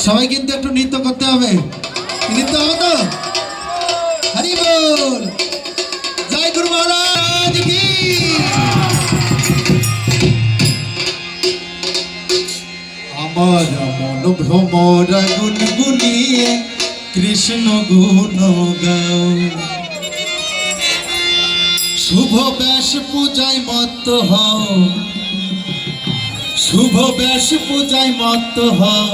সবাই কিন্তু একটু নৃত্য করতে হবে। নৃত্য হবে তো? হরি বল, জয় গুরু মহারাজ কি। আমার মন ভ্রমরা গুনগুনিয়ে কৃষ্ণ গুণ গাও, শুভ ব্যাস পূজায় মত্ত হও, শুভ ব্যাস পূজায় মত্ত হও,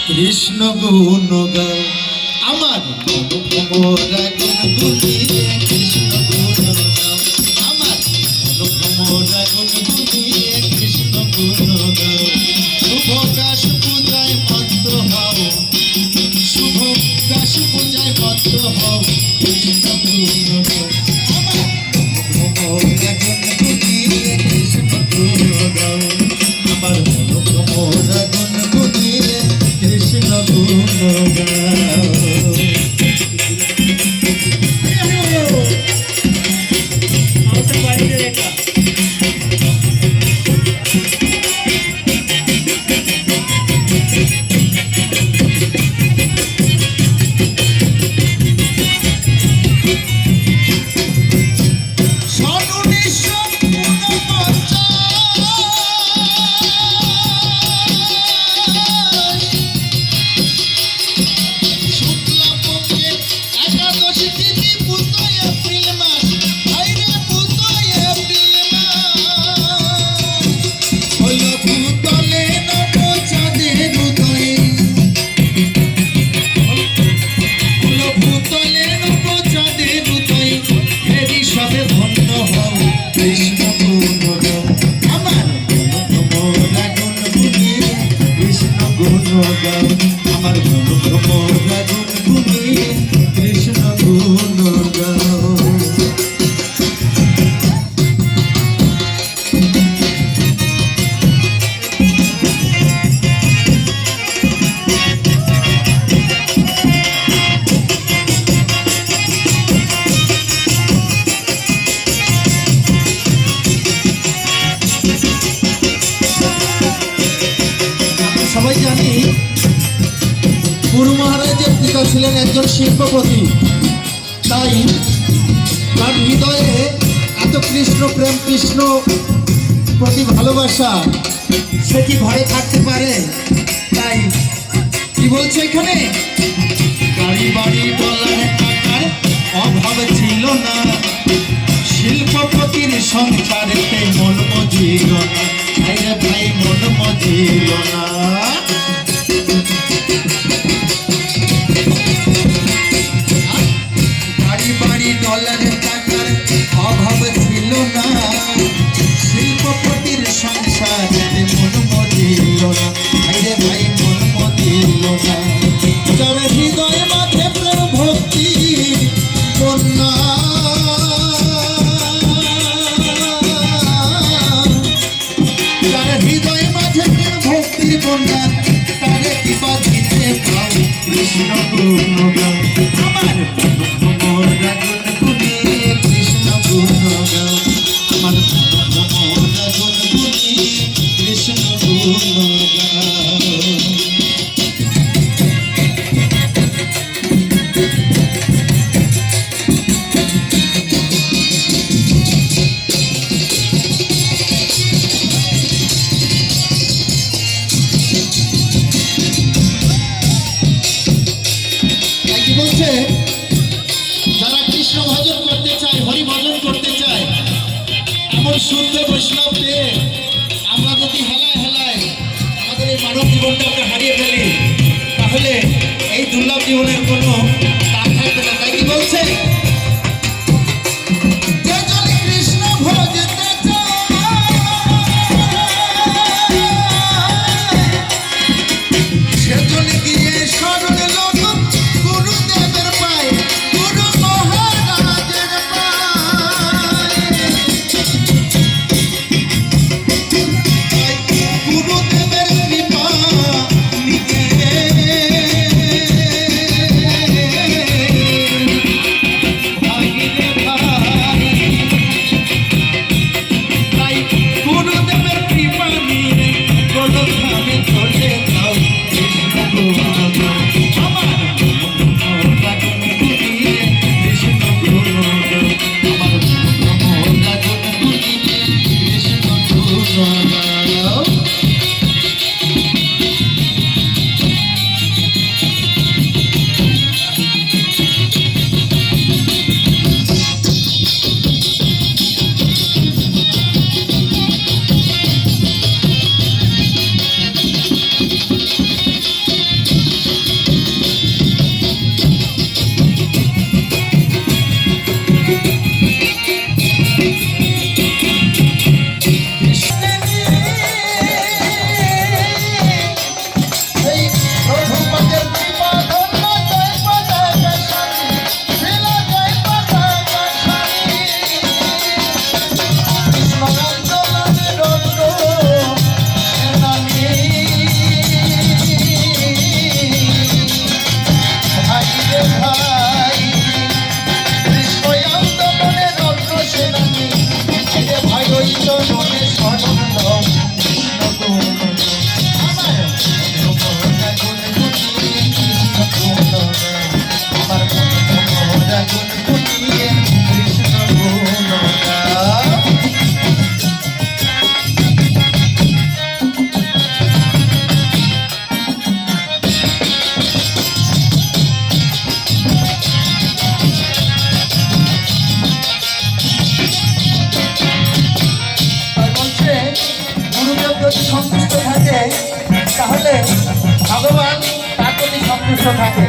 কৃষ্ণ গুণ গাও। আমার মন ভ্রমরা গুনগুনিয়ে কৃষ্ণ গুণ গাও, আমার মন ভ্রমরা গুনগুনিয়ে কৃষ্ণ গুণ গাও। শুভ ব্যাস পূজায় মত্ত হও, শুভ ব্যাস পূজায় মত্ত হও, কৃষ্ণ গুণ গাও। আমার ভ্রমরা গুনগুনিয়ে কৃষ্ণ গুণ গাও, আমার মন ভ্রমরা গুনগুনিয়ে কৃষ্ণ গুণ গাও। আমার গুণ ভ্রমরা গুনগুনিয়ে কৃষ্ণ গুণ গাও। সবাই জানি গুরু মহারাজের পিতা ছিলেন একজন শিল্পপতি, তাই তার হৃদয়ে এত কৃষ্ণ প্রেম, কৃষ্ণ প্রতি ভালোবাসা, সে কি ঘরে থাকতে পারে? তাই কি বলছে এখানে, গাড়ি বাড়ি ডলার টাকার অভাব ছিল না, শিল্পপতির সংসারেতে মন মজিল না, আরে ভাই মন মজিল না। গাড়ি বাড়ি ডলার টাকার অভাব ছিল না, শিল্পপতির সংসারেতে মন মজিল না, আরে ভাই মন মজিল না। যার হৃদয় মাঝে প্রেম ভক্তি বন্যা, যার হৃদয় মাঝে প্রেম ভক্তির বন্যা, তারে কিবা দিতে পাও কৃষ্ণ গুণ গাও। আমার ভ্রমরা গুনগুনিয়ে কৃষ্ণ গুণ গাও, আমার ভ্রমরা গুনগুনিয়ে কৃষ্ণ গুণ গাও। বলছে যারা কৃষ্ণ ভজন করতে চায়, হরি ভজন করতে চায়, এমন শুদ্ধ বৈষ্ণব পেয়ে আমরা যদি হেলায় হেলায় আমাদের এই মানব জীবনটা আমরা হারিয়ে ফেলি, তাহলে এই দুর্লভ জীবনের কোনো দাম থাকবে না। তাই কি বলছে, কৃষ্ণ ভজতে সেজন্য গিয়ে স্মরণ লোক গুরুদেবের পায়, গুরু মহারাজের পায়, গুরুদেবের কৃপা নিতে গুরুদেবের কৃপা নিয়ে গোলক ধামে চলে যাও, কৃষ্ণ সন্তুষ্ট থাকে তাহলে ভগবান তার প্রতি সন্তুষ্ট থাকে।